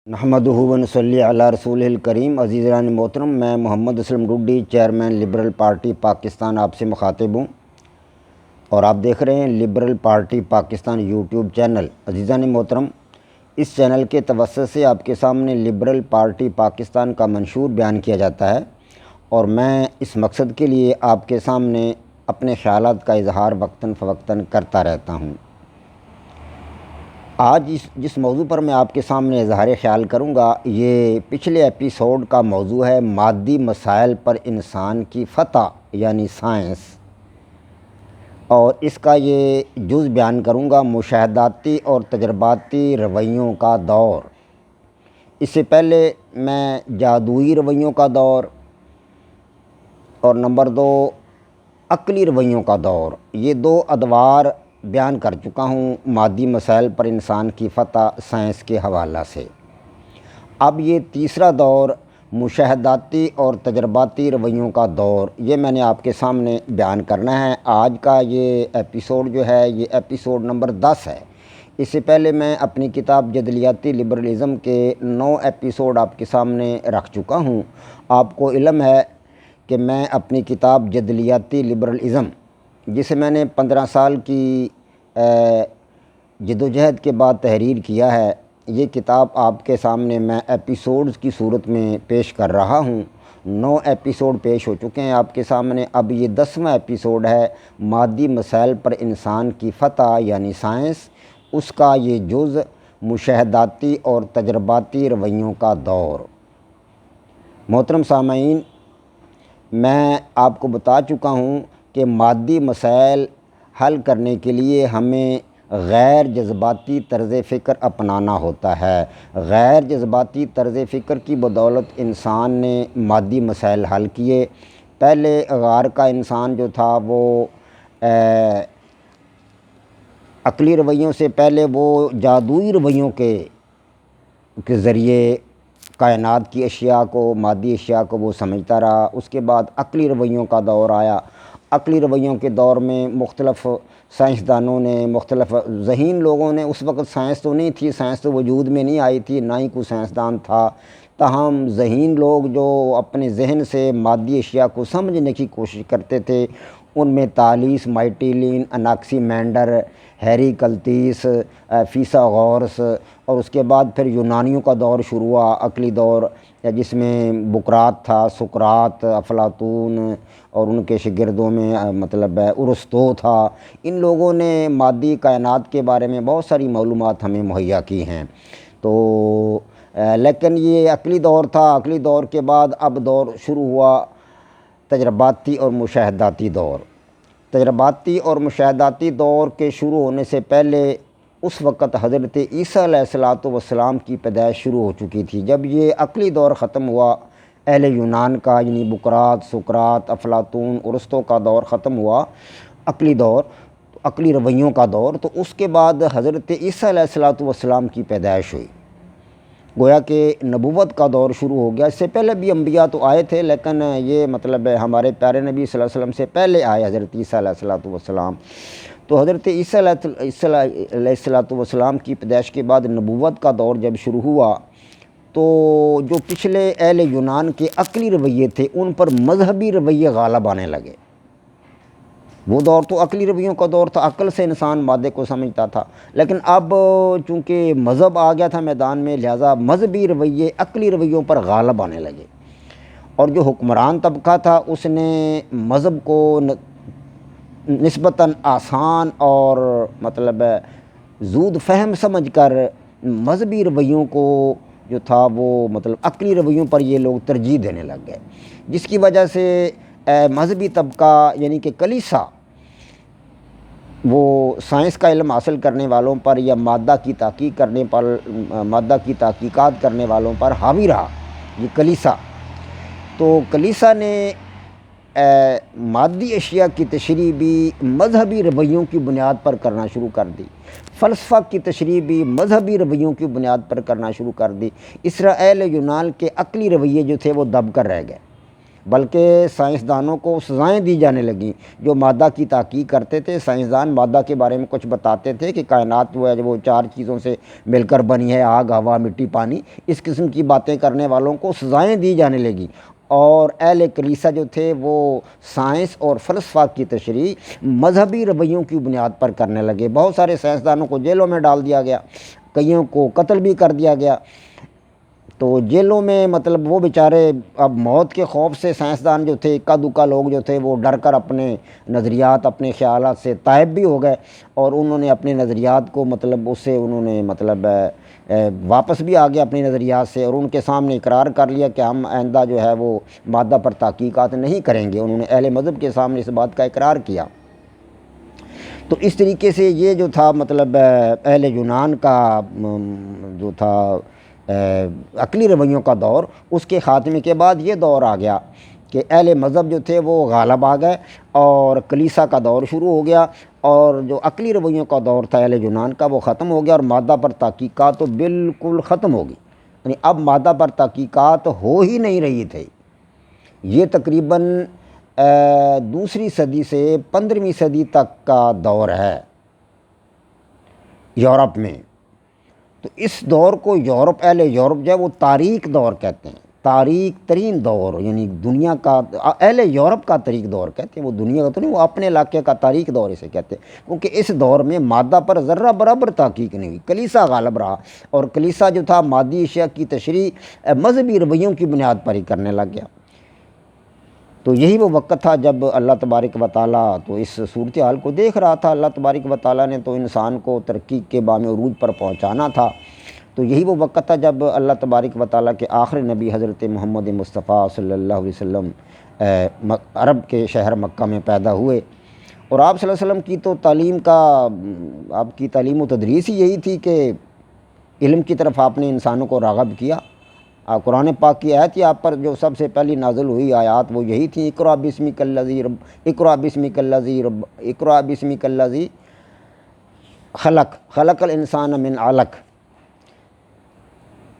نحمدہ و نصلی علی رسولہ الکریم۔ عزیزان محترم، میں Muhammad Aslam Dodi, chairman liberal party Pakistan آپ سے مخاطب ہوں اور آپ دیکھ رہے ہیں liberal party Pakistan YouTube channel. عزیزان محترم، اس چینل کے توسط سے آپ کے سامنے لبرل پارٹی پاکستان کا منشور بیان کیا جاتا ہے اور میں اس مقصد کے لیے آپ کے سامنے اپنے خیالات کا اظہار وقتاً فوقتاً کرتا رہتا ہوں۔ آج جس موضوع پر میں آپ کے سامنے اظہار خیال کروں گا، یہ پچھلے ایپیسوڈ کا موضوع ہے مادی مسائل پر انسان کی فتح یعنی سائنس، اور اس کا یہ جز بیان کروں گا مشاہداتی اور تجرباتی رویوں کا دور۔ اس سے پہلے میں جادوئی رویوں کا دور اور نمبر 2 عقلی رویوں کا دور، یہ دو ادوار بیان کر چکا ہوں مادی مسائل پر انسان کی فتح سائنس کے حوالہ سے۔ اب یہ تیسرا دور مشاہداتی اور تجرباتی رویوں کا دور، یہ میں نے آپ کے سامنے بیان کرنا ہے۔ آج کا یہ ایپیسوڈ جو ہے، یہ ایپیسوڈ نمبر 10 ہے۔ اس سے پہلے میں اپنی کتاب جدلیاتی لبرلزم کے 9 ایپیسوڈ آپ کے سامنے رکھ چکا ہوں۔ آپ کو علم ہے کہ میں اپنی کتاب جدلیاتی لبرلزم، جسے میں نے 15 سال کی جدوجہد کے بعد تحریر کیا ہے، یہ کتاب آپ کے سامنے میں ایپیسوڈز کی صورت میں پیش کر رہا ہوں۔ 9 ایپیسوڈ پیش ہو چکے ہیں آپ کے سامنے، اب یہ 10واں ایپیسوڈ ہے مادی مسائل پر انسان کی فتح یعنی سائنس، اس کا یہ جز مشاہداتی اور تجرباتی رویوں کا دور۔ محترم سامعین، میں آپ کو بتا چکا ہوں کہ مادی مسائل حل کرنے کے لیے ہمیں غیر جذباتی طرز فکر اپنانا ہوتا ہے۔ غیر جذباتی طرز فکر کی بدولت انسان نے مادی مسائل حل کیے۔ پہلے غار کا انسان جو تھا وہ عقلی رویوں سے پہلے وہ جادوئی رویوں کے ذریعے کائنات کی اشیاء کو، مادی اشیاء کو وہ سمجھتا رہا۔ اس کے بعد عقلی رویوں کا دور آیا۔ عقلی رویوں کے دور میں مختلف سائنسدانوں نے، مختلف ذہین لوگوں نے، اس وقت سائنس تو نہیں تھی، سائنس تو وجود میں نہیں آئی تھی، نہ ہی کوئی سائنسدان تھا، تاہم ذہین لوگ جو اپنے ذہن سے مادی اشیاء کو سمجھنے کی کوشش کرتے تھے، ان میں تالیس مائٹیلین، اناکسیمینڈر، ہیریکلتیس، فیثاغورس، اور اس کے بعد پھر یونانیوں کا دور شروع ہوا، عقلی دور، جس میں بقراط تھا، سقراط، افلاطون اور ان کے شاگردوں میں مطلب ارسطو تھا۔ ان لوگوں نے مادی کائنات کے بارے میں بہت ساری معلومات ہمیں مہیا کی ہیں۔ تو لیکن یہ عقلی دور تھا۔ عقلی دور کے بعد اب دور شروع ہوا تجرباتی اور مشاہداتی دور۔ تجرباتی اور مشاہداتی دور کے شروع ہونے سے پہلے اس وقت حضرت عیسیٰ علیہ السلام کی پیدائش شروع ہو چکی تھی۔ جب یہ عقلی دور ختم ہوا، اہل یونان کا یعنی بقراط، سقراط، افلاطون، ارسطو کا دور ختم ہوا، عقلی دور، عقلی رویوں کا دور، تو اس کے بعد حضرت عیسیٰ علیہ السلام کی پیدائش ہوئی۔ گویا کہ نبوت کا دور شروع ہو گیا۔ اس سے پہلے بھی انبیاء تو آئے تھے، لیکن یہ مطلب ہمارے پیارے نبی صلی اللہ علیہ وسلم سے پہلے آئے حضرت عیسیٰ علیہ السلام۔ تو حضرت عیسیٰ علیہ السلام کی پیدائش کے بعد نبوت کا دور جب شروع ہوا، تو جو پچھلے اہل یونان کے عقلی رویے تھے، ان پر مذہبی رویے غالب آنے لگے۔ وہ دور تو عقلی رویوں کا دور تھا، عقل سے انسان مادے کو سمجھتا تھا، لیکن اب چونکہ مذہب آ گیا تھا میدان میں، لہٰذا مذہبی رویے عقلی رویوں پر غالب آنے لگے، اور جو حکمران طبقہ تھا اس نے مذہب کو نسبتاً آسان اور مطلب زود فہم سمجھ کر مذہبی رویوں کو جو تھا وہ مطلب عقلی رویوں پر یہ لوگ ترجیح دینے لگ گئے، جس کی وجہ سے مذہبی طبقہ یعنی کہ کلیسا، وہ سائنس کا علم حاصل کرنے والوں پر یا مادہ کی تحقیقات کرنے والوں پر حاوی رہا، یہ کلیسا۔ تو کلیسا نے مادی اشیاء کی تشریح بھی مذہبی رویوں کی بنیاد پر کرنا شروع کر دی، فلسفہ کی تشریح بھی مذہبی رویوں کی بنیاد پر کرنا شروع کر دی۔ اس طرح اہل یونان کے عقلی رویے جو تھے وہ دب کر رہ گئے، بلکہ سائنسدانوں کو سزائیں دی جانے لگیں جو مادہ کی تحقیق کرتے تھے۔ سائنسدان مادہ کے بارے میں کچھ بتاتے تھے کہ کائنات وہ ہے وہ 4 چیزوں سے مل کر بنی ہے، آگ، ہوا، مٹی، پانی، اس قسم کی باتیں کرنے والوں کو سزائیں دی جانے لگیں، اور اہل کلیسا جو تھے وہ سائنس اور فلسفہ کی تشریح مذہبی رویوں کی بنیاد پر کرنے لگے۔ بہت سارے سائنسدانوں کو جیلوں میں ڈال دیا گیا، کئیوں کو قتل بھی کر دیا گیا۔ تو جیلوں میں مطلب وہ بیچارے اب موت کے خوف سے سائنسدان جو تھے، اکا دکا لوگ جو تھے، وہ ڈر کر اپنے نظریات، اپنے خیالات سے تائب بھی ہو گئے، اور انہوں نے اپنے نظریات کو مطلب اس سے انہوں نے مطلب واپس بھی آ گیا اپنے نظریات سے، اور ان کے سامنے اقرار کر لیا کہ ہم آئندہ جو ہے وہ مادہ پر تحقیقات نہیں کریں گے۔ انہوں نے اہل مذہب کے سامنے اس بات کا اقرار کیا۔ تو اس طریقے سے یہ جو تھا مطلب اہل یونان کا جو تھا عقلی رویوں کا دور، اس کے خاتمے کے بعد یہ دور آ گیا کہ اہل مذہب جو تھے وہ غالب آ گئے، اور کلیسا کا دور شروع ہو گیا، اور جو عقلی رویوں کا دور تھا اہل یونان کا وہ ختم ہو گیا، اور مادہ پر تحقیقات تو بالکل ختم ہو گئی۔ یعنی اب مادہ پر تحقیقات ہو ہی نہیں رہی تھی۔ یہ تقریباً دوسری صدی سے 15ویں صدی تک کا دور ہے یورپ میں۔ تو اس دور کو اہل یورپ جو ہے وہ تاریک دور کہتے ہیں، تاریک ترین دور، یعنی دنیا کا اہل یورپ کا تاریک دور کہتے ہیں، وہ دنیا کا تو نہیں، وہ اپنے علاقے کا تاریک دور اسے کہتے ہیں، کیونکہ اس دور میں مادہ پر ذرہ برابر تحقیق نہیں ہوئی۔ کلیسا غالب رہا، اور کلیسا جو تھا مادی اشیاء کی تشریح مذہبی رویوں کی بنیاد پر ہی کرنے لگ گیا۔ تو یہی وہ وقت تھا جب اللہ تبارک و تعالیٰ تو اس صورتحال کو دیکھ رہا تھا۔ اللہ تبارک و تعالیٰ نے تو انسان کو ترقی کے بام عروج پر پہنچانا تھا۔ تو یہی وہ وقت تھا جب اللہ تبارک و تعالیٰ کے آخری نبی حضرت محمد مصطفیٰ صلی اللہ علیہ وسلم عرب کے شہر مکہ میں پیدا ہوئے، اور آپ صلی اللہ علیہ وسلم کی تو تعلیم کا آپ کی تعلیم و تدریس ہی یہی تھی کہ علم کی طرف آپ نے انسانوں کو راغب کیا۔ قرآن پاک کی آیت ہی آپ پر جو سب سے پہلی نازل ہوئی آیات وہ یہی تھیں، اقرأ باسمک الذی خلق الانسان من علق۔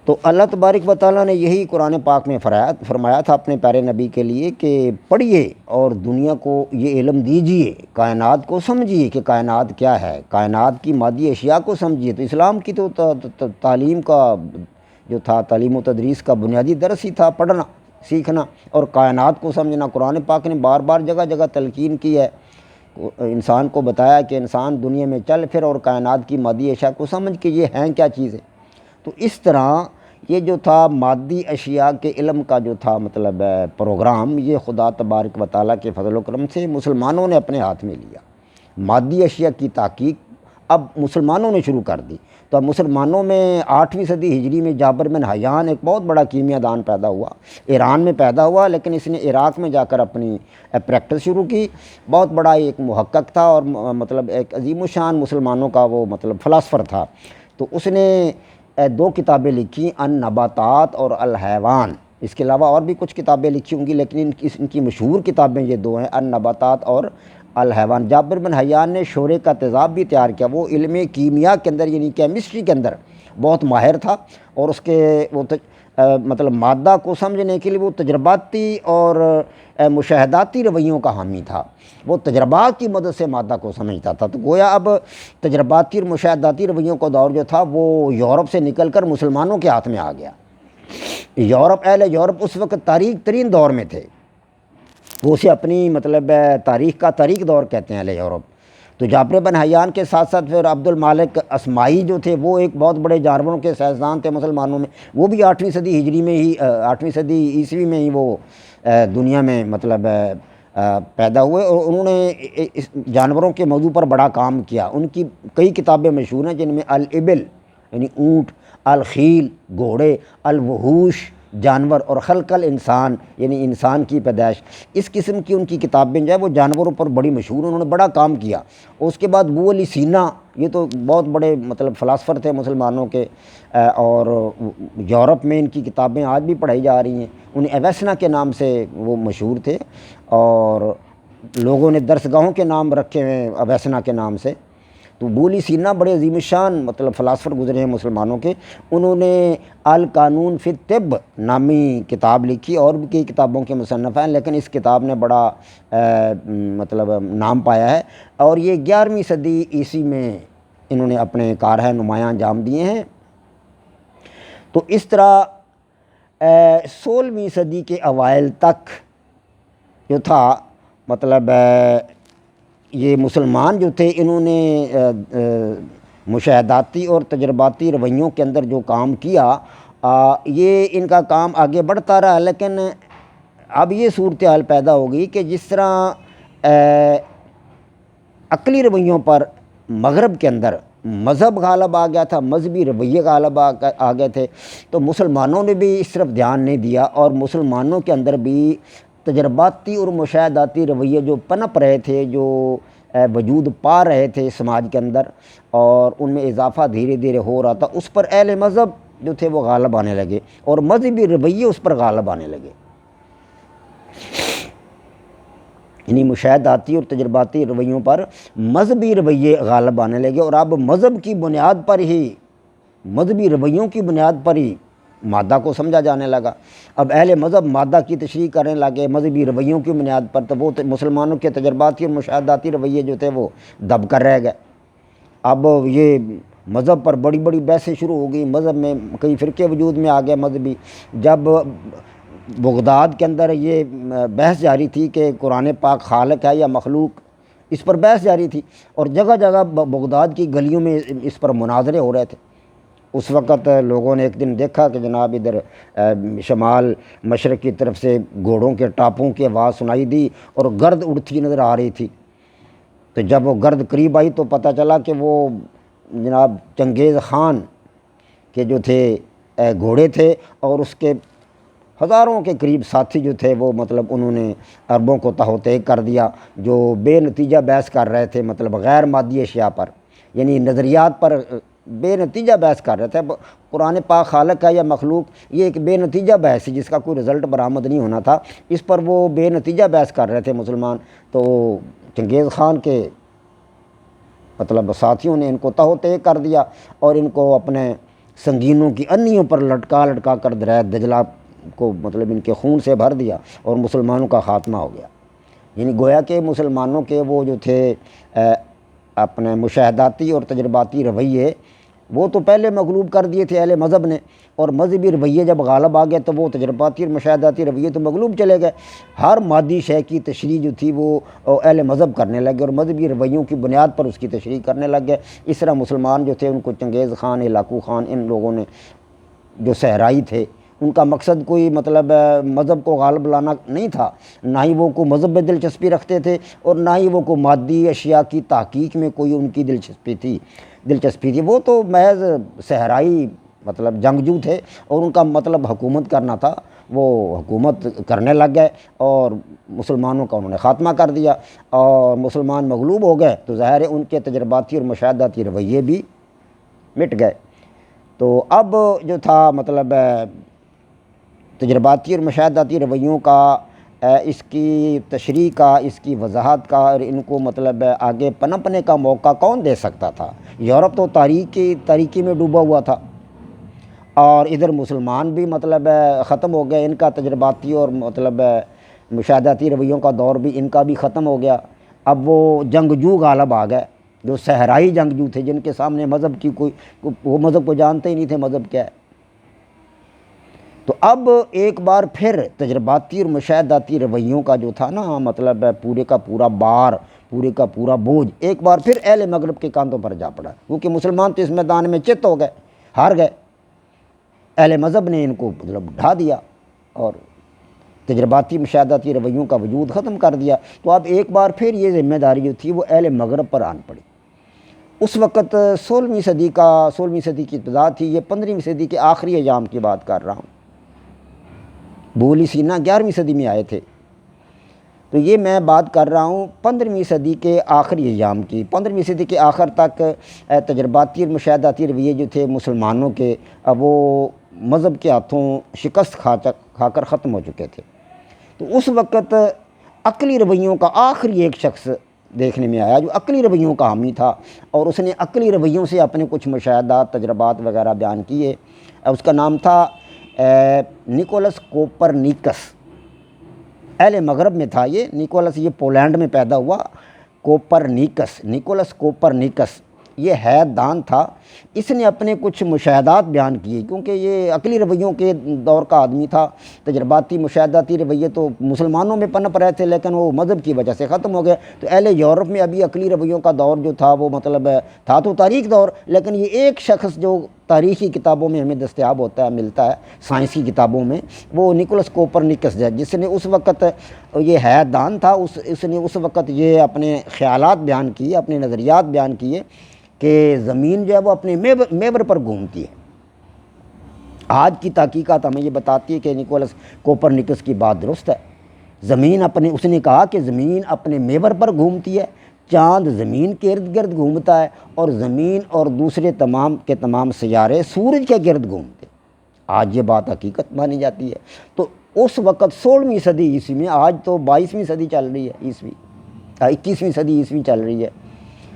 تو اللہ تبارک و تعالیٰ نے یہی قرآن پاک میں فرمایا تھا اپنے پیارے نبی کے لیے کہ پڑھیے اور دنیا کو یہ علم دیجیے، کائنات کو سمجھیے کہ کائنات کیا ہے، کائنات کی مادی اشیاء کو سمجھیے۔ تو اسلام کی تو تعلیم کا جو تھا، تعلیم و تدریس کا بنیادی درس ہی تھا پڑھنا، سیکھنا اور کائنات کو سمجھنا۔ قرآن پاک نے بار بار جگہ جگہ تلقین کی ہے، انسان کو بتایا کہ انسان دنیا میں چل پھر اور کائنات کی مادی اشیاء کو سمجھ کہ یہ ہیں کیا چیزیں۔ تو اس طرح یہ جو تھا مادی اشیاء کے علم کا جو تھا مطلب پروگرام، یہ خدا تبارک و تعالیٰ کے فضل و کرم سے مسلمانوں نے اپنے ہاتھ میں لیا۔ مادی اشیاء کی تحقیق اب مسلمانوں نے شروع کر دی۔ تو اب مسلمانوں میں 8ویں صدی ہجری میں جابر بن حیان ایک بہت بڑا کیمیاء دان پیدا ہوا، ایران میں پیدا ہوا، لیکن اس نے عراق میں جا کر اپنی پریکٹس شروع کی۔ بہت بڑا ایک محقق تھا اور مطلب ایک عظیم الشان مسلمانوں کا وہ مطلب فلاسفر تھا۔ تو اس نے 2 کتابیں لکھی، النباتات اور الحیوان۔ اس کے علاوہ اور بھی کچھ کتابیں لکھی ہوں گی، لیکن ان کی مشہور کتابیں یہ 2 ہیں، النباتات اور الحیوان۔ جابر بن حیان نے شورے کا تیزاب بھی تیار کیا۔ وہ علم کیمیا کے اندر یعنی کیمسٹری کے اندر بہت ماہر تھا، اور اس کے وہ مطلب مادہ کو سمجھنے کے لیے وہ تجرباتی اور مشاہداتی رویوں کا حامی تھا۔ وہ تجربات کی مدد سے مادہ کو سمجھتا تھا۔ تو گویا اب تجرباتی اور مشاہداتی رویوں کا دور جو تھا وہ یورپ سے نکل کر مسلمانوں کے ہاتھ میں آ گیا۔ اہل یورپ اس وقت تاریک ترین دور میں تھے، وہ اسے اپنی مطلب تاریخ کا تاریک دور کہتے ہیں اہل یورپ۔ تو جابر بن حیان کے ساتھ ساتھ پھر عبد المالک اسماعی جو تھے، وہ ایک بہت بڑے جانوروں کے سائنسدان تھے مسلمانوں میں، وہ بھی 8ویں صدی ہجری میں ہی 8ویں صدی عیسوی میں ہی وہ دنیا میں مطلب پیدا ہوئے، اور انہوں نے اس جانوروں کے موضوع پر بڑا کام کیا۔ ان کی کئی کتابیں مشہور ہیں، جن میں الابل یعنی اونٹ، الخیل گھوڑے، الوحوش جانور، اور خلق الانسان یعنی انسان کی پیدائش، اس قسم کی ان کی کتابیں جو ہے وہ جانوروں پر بڑی مشہور، انہوں نے بڑا کام کیا۔ اس کے بعد ابو علی سینا، یہ تو بہت بڑے مطلب فلاسفر تھے مسلمانوں کے، اور یورپ میں ان کی کتابیں آج بھی پڑھائی جا رہی ہیں۔ انہیں ایویسنا کے نام سے وہ مشہور تھے، اور لوگوں نے درس گاہوں کے نام رکھے ہوئے ایویسنا کے نام سے۔ تو تو بولی سینا بڑے عظیم شان مطلب فلاسفر گزرے ہیں مسلمانوں کے، انہوں نے القانون فی الطب نامی کتاب لکھی، اور بھی کئی کتابوں کے مصنف ہیں، لیکن اس کتاب نے بڑا مطلب نام پایا ہے، اور یہ 11ویں صدی عیسوی میں انہوں نے اپنے کار نمایاں انجام دیے ہیں۔ تو اس طرح 16ویں صدی کے اوائل تک جو تھا مطلب یہ مسلمان جو تھے، انہوں نے مشاہداتی اور تجرباتی رویوں کے اندر جو کام کیا، یہ ان کا کام آگے بڑھتا رہا، لیکن اب یہ صورتحال پیدا ہو گئی کہ جس طرح عقلی رویوں پر مغرب کے اندر مذہب غالب آ گیا تھا، مذہبی رویے غالب آ گئے تھے، تو مسلمانوں نے بھی اس طرف دھیان نہیں دیا، اور مسلمانوں کے اندر بھی تجرباتی اور مشاہداتی رویے جو پنپ رہے تھے، جو وجود پا رہے تھے سماج کے اندر، اور ان میں اضافہ دھیرے دھیرے ہو رہا تھا، اس پر اہل مذہب جو تھے وہ غالب آنے لگے، اور مذہبی رویے اس پر غالب آنے لگے، یعنی مشاہداتی اور تجرباتی رویوں پر مذہبی رویے غالب آنے لگے، اور اب مذہب کی بنیاد پر ہی، مذہبی رویوں کی بنیاد پر ہی مادہ کو سمجھا جانے لگا۔ اب اہل مذہب مادہ کی تشریح کرنے لگے مذہبی رویوں کی بنیاد پر، تو وہ مسلمانوں کے تجرباتی اور مشاہداتی رویے جو تھے وہ دب کر رہ گئے۔ اب یہ مذہب پر بڑی بڑی بحثیں شروع ہو گئی، مذہب میں کئی فرقے وجود میں آ گئے مذہبی۔ جب بغداد کے اندر یہ بحث جاری تھی کہ قرآن پاک خالق ہے یا مخلوق، اس پر بحث جاری تھی، اور جگہ جگہ بغداد کی گلیوں میں اس پر مناظرے ہو رہے تھے۔ اس وقت لوگوں نے ایک دن دیکھا کہ جناب ادھر شمال مشرق کی طرف سے گھوڑوں کے ٹاپوں کی آواز سنائی دی، اور گرد اڑتی نظر آ رہی تھی۔ تو جب وہ گرد قریب آئی تو پتہ چلا کہ وہ جناب چنگیز خان کے جو تھے گھوڑے تھے، اور اس کے ہزاروں کے قریب ساتھی جو تھے، وہ مطلب انہوں نے عربوں کو تہوتیع کر دیا، جو بے نتیجہ بحث کر رہے تھے، مطلب غیر مادی اشیاء پر، یعنی نظریات پر بے نتیجہ بحث کر رہے تھے۔ قرآن پاک خالق ہے یا مخلوق، یہ ایک بے نتیجہ بحث ہے جس کا کوئی رزلٹ برآمد نہیں ہونا تھا، اس پر وہ بے نتیجہ بحث کر رہے تھے مسلمان۔ تو چنگیز خان کے مطلب ساتھیوں نے ان کو تہوتیع کر دیا، اور ان کو اپنے سنگینوں کی انیوں پر لٹکا لٹکا کر دریا دجلہ کو مطلب ان کے خون سے بھر دیا، اور مسلمانوں کا خاتمہ ہو گیا۔ یعنی گویا کہ مسلمانوں کے وہ جو تھے اپنے مشاہداتی اور تجرباتی رویے، وہ تو پہلے مغلوب کر دیے تھے اہل مذہب نے، اور مذہبی رویے جب غالب آ گئے تو وہ تجرباتی اور مشاہداتی رویے تو مغلوب چلے گئے۔ ہر مادی شے کی تشریح جو تھی وہ اہل مذہب کرنے لگے، اور مذہبی رویوں کی بنیاد پر اس کی تشریح کرنے لگ گئے۔ اس طرح مسلمان جو تھے ان کو چنگیز خان، ہلاکو خان، ان لوگوں نے جو صحرائی تھے، ان کا مقصد کوئی مطلب مذہب کو غالب لانا نہیں تھا، نہ ہی وہ کوئی مذہب میں دلچسپی رکھتے تھے، اور نہ ہی وہ کوئی مادی اشیاء کی تحقیق میں کوئی ان کی دلچسپی تھی۔ وہ تو محض صحرائی مطلب جنگجو تھے، اور ان کا مطلب حکومت کرنا تھا، وہ حکومت کرنے لگ گئے، اور مسلمانوں کا انہوں نے خاتمہ کر دیا، اور مسلمان مغلوب ہو گئے، تو ظاہر ہے ان کے تجرباتی اور مشاہداتی رویے بھی مٹ گئے۔ تو اب جو تھا مطلب تجرباتی اور مشاہداتی رویوں کا، اس کی تشریح کا، اس کی وضاحت کا، اور ان کو مطلب آگے پنپنے کا موقع کون دے سکتا تھا؟ یورپ تو تاریکی میں ڈوبا ہوا تھا، اور ادھر مسلمان بھی مطلب ختم ہو گئے، ان کا تجرباتی اور مطلب مشاہداتی رویوں کا دور بھی ان کا بھی ختم ہو گیا۔ اب وہ جنگجو غالب آ گئے، جو صحرائی جنگجو تھے، جن کے سامنے مذہب کی وہ مذہب کو جانتے ہی نہیں تھے مذہب کیا ہے۔ تو اب ایک بار پھر تجرباتی اور مشاہداتی رویوں کا جو تھا نا مطلب پورے کا پورا بار، پورے کا پورا بوجھ ایک بار پھر اہل مغرب کے کاندھوں پر جا پڑا، کیونکہ مسلمان تو اس میدان میں چت ہو گئے، ہار گئے۔ اہل مذہب نے ان کو مطلب ڈھا دیا، اور تجرباتی مشاہداتی رویوں کا وجود ختم کر دیا۔ تو اب ایک بار پھر یہ ذمہ داری جو تھی وہ اہل مغرب پر آن پڑی۔ اس وقت 16ویں صدی کی ابتدا تھی، یہ 15ویں صدی کے آخری ایام کی بات کر رہا ہوں۔ بولی سینا 11ویں صدی میں آئے تھے، تو یہ میں بات کر رہا ہوں 15ویں صدی کے آخری ایام کی۔ 15ویں صدی کے آخر تک تجرباتی اور مشاہداتی رویے جو تھے مسلمانوں کے، وہ مذہب کے ہاتھوں شکست کھا کر ختم ہو چکے تھے۔ تو اس وقت عقلی رویوں کا آخری ایک شخص دیکھنے میں آیا جو عقلی رویوں کا حامی تھا، اور اس نے عقلی رویوں سے اپنے کچھ مشاہدات تجربات وغیرہ بیان کیے۔ اس کا نام تھا نکولس کوپرنیکس، اہل مغرب میں تھا یہ پولینڈ میں پیدا ہوا۔ نکولس کوپرنیکس یہ حید دان تھا، اس نے اپنے کچھ مشاہدات بیان کیے، کیونکہ یہ عقلی رویوں کے دور کا آدمی تھا۔ تجرباتی مشاہداتی رویے تو مسلمانوں میں پنپ رہے تھے، لیکن وہ مذہب کی وجہ سے ختم ہو گئے، تو اہل یورپ میں ابھی عقلی رویوں کا دور جو تھا وہ مطلب تھا تو تاریخ دور، لیکن یہ ایک شخص جو تاریخی کتابوں میں ہمیں دستیاب ہوتا ہے، ملتا ہے سائنس کی کتابوں میں، وہ نکولس کوپرنیکس ہے، جس نے اس وقت یہ حید دان تھا، اس نے اس وقت یہ اپنے خیالات بیان کیے، اپنے نظریات بیان کیے کہ زمین جو ہے وہ اپنے محور پر گھومتی ہے۔ آج کی تحقیقات ہمیں یہ بتاتی ہے کہ نکولس کوپرنیکس کی بات درست ہے، اس نے کہا کہ زمین اپنے محور پر گھومتی ہے، چاند زمین کے ارد گرد گھومتا ہے، اور زمین اور دوسرے تمام سیارے سورج کے گرد گھومتے ہیں۔ آج یہ بات حقیقت مانی جاتی ہے۔ تو اس وقت 16ویں صدی عیسوی میں، آج تو 22ویں صدی چل رہی ہے، 21ویں صدی عیسوی چل رہی ہے،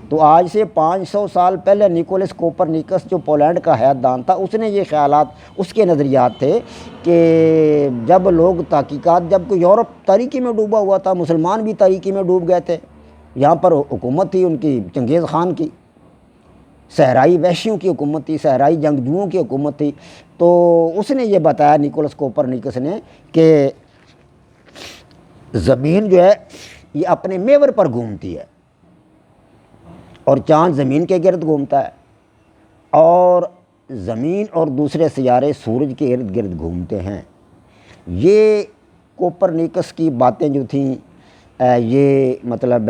تو آج سے 500 سال پہلے نکولس کوپرنیکس جو پولینڈ کا حید دان تھا، اس نے یہ خیالات، اس کے نظریات تھے کہ جب کوئی یورپ تاریکی میں ڈوبا ہوا تھا، مسلمان بھی تاریکی میں ڈوب گئے تھے، یہاں پر حکومت تھی ان کی چنگیز خان کی، صحرائی وحشیوں کی حکومت تھی، صحرائی جنگجوؤں کی حکومت تھی، تو اس نے یہ بتایا نکولس کوپرنیکس نے کہ زمین جو ہے یہ اپنے محور پر گھومتی ہے، اور چاند زمین کے گرد گھومتا ہے، اور زمین اور دوسرے سیارے سورج کے ارد گرد گھومتے ہیں۔ یہ کوپرنیکس کی باتیں جو تھیں یہ مطلب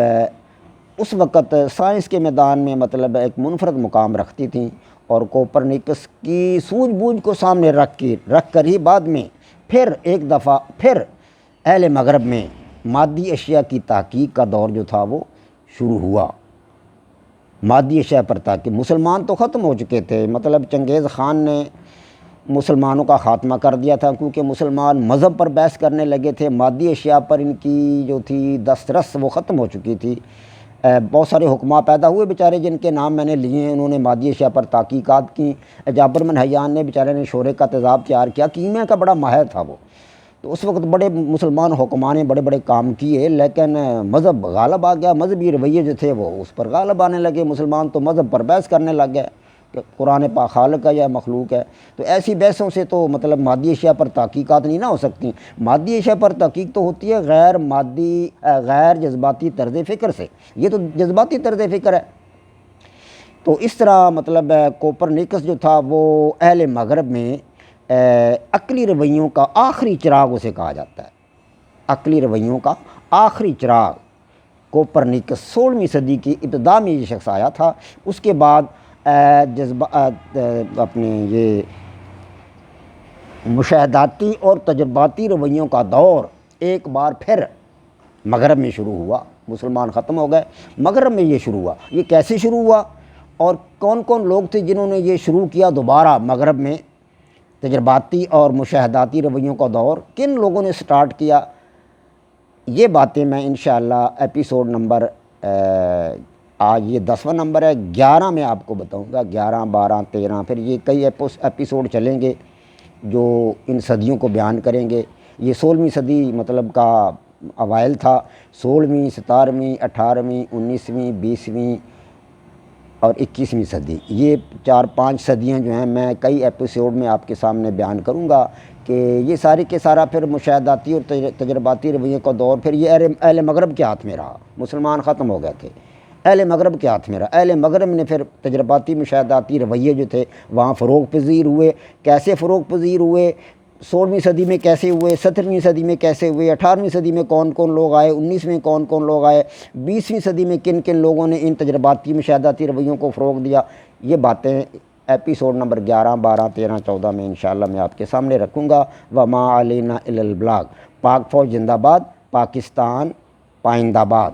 اس وقت سائنس کے میدان میں مطلب ایک منفرد مقام رکھتی تھیں، اور کوپرنیکس کی سوجھ بوجھ کو سامنے رکھ کر ہی بعد میں ایک دفعہ اہل مغرب میں مادی اشیاء کی تحقیق کا دور جو تھا وہ شروع ہوا۔ مادی اشیاء پر تحقیق، مسلمان تو ختم ہو چکے تھے، مطلب چنگیز خان نے مسلمانوں کا خاتمہ کر دیا تھا، کیونکہ مسلمان مذہب پر بحث کرنے لگے تھے، مادی اشیاء پر ان کی جو تھی دسترس وہ ختم ہو چکی تھی۔ بہت سارے حکماء پیدا ہوئے بیچارے جن کے نام میں نے لیے ہیں، انہوں نے مادی اشیاء پر تحقیقات کی۔ جابر بن حیان نے بیچارے نے شورے کا تیزاب تیار کیا، کیمیاء کا بڑا ماہر تھا وہ، تو اس وقت بڑے مسلمان حکماء نے بڑے بڑے کام کیے، لیکن مذہب غالب آ گیا، مذہبی رویے جو تھے وہ اس پر غالب آنے لگے، مسلمان تو مذہب پر بحث کرنے لگ گئے کہ قرآن پاک خالق ہے یا مخلوق ہے، تو ایسی بحثوں سے تو مطلب مادی اشیاء پر تحقیقات نہیں نہ ہو سکتی۔ مادی اشیاء پر تحقیق تو ہوتی ہے غیر جذباتی طرز فکر سے، یہ تو جذباتی طرز فکر ہے۔ تو اس طرح مطلب کوپرنیکس جو تھا وہ اہل مغرب میں عقلی رویوں کا آخری چراغ اسے کہا جاتا ہے، عقلی رویوں کا آخری چراغ کوپرنیکس 16ویں صدی کی ابتدا میں یہ شخص آیا تھا۔ اس کے بعد اپنے یہ مشاہداتی اور تجرباتی رویوں کا دور ایک بار پھر مغرب میں شروع ہوا، مسلمان ختم ہو گئے، مغرب میں یہ شروع ہوا۔ یہ کیسے شروع ہوا اور کون کون لوگ تھے جنہوں نے یہ شروع کیا دوبارہ مغرب میں تجرباتی اور مشاہداتی رویوں کا دور، کن لوگوں نے سٹارٹ کیا، یہ باتیں میں انشاءاللہ ایپیسوڈ نمبر آج یہ 10واں نمبر ہے، 11 میں آپ کو بتاؤں گا، 11، 12، 13، پھر یہ کئی ایپیسوڈ چلیں گے جو ان صدیوں کو بیان کریں گے۔ یہ 16ویں صدی مطلب کا اوائل تھا، 16ویں، 17ویں، 18ویں، 19ویں، 20ویں اور 21ویں صدی، یہ 4-5 صدیاں جو ہیں میں کئی ایپیسوڈ میں آپ کے سامنے بیان کروں گا کہ یہ ساری کے سارا پھر مشاہداتی اور تجرباتی رویوں کا دور پھر یہ اہل مغرب کے ہاتھ میں رہا، مسلمان ختم ہو گئے تھے، اہل مغرب کے ہاتھ میں رہا۔ اہل مغرب نے پھر تجرباتی مشاہداتی رویے جو تھے وہاں فروغ پذیر ہوئے۔ کیسے فروغ پذیر ہوئے؟ 16ویں صدی میں کیسے ہوئے، 17ویں صدی میں کیسے ہوئے، 18ویں صدی میں کون کون لوگ آئے، 19ویں کون کون لوگ آئے، 20ویں صدی میں کن کن لوگوں نے ان تجرباتی مشاہداتی رویوں کو فروغ دیا، یہ باتیں ایپیسوڈ نمبر 11، 12، 13، 14 میں انشاءاللہ میں آپ کے سامنے رکھوں گا۔ وما علینا الا البلاغ۔ پاک فوج زندہ باد، پاکستان پائندہ باد۔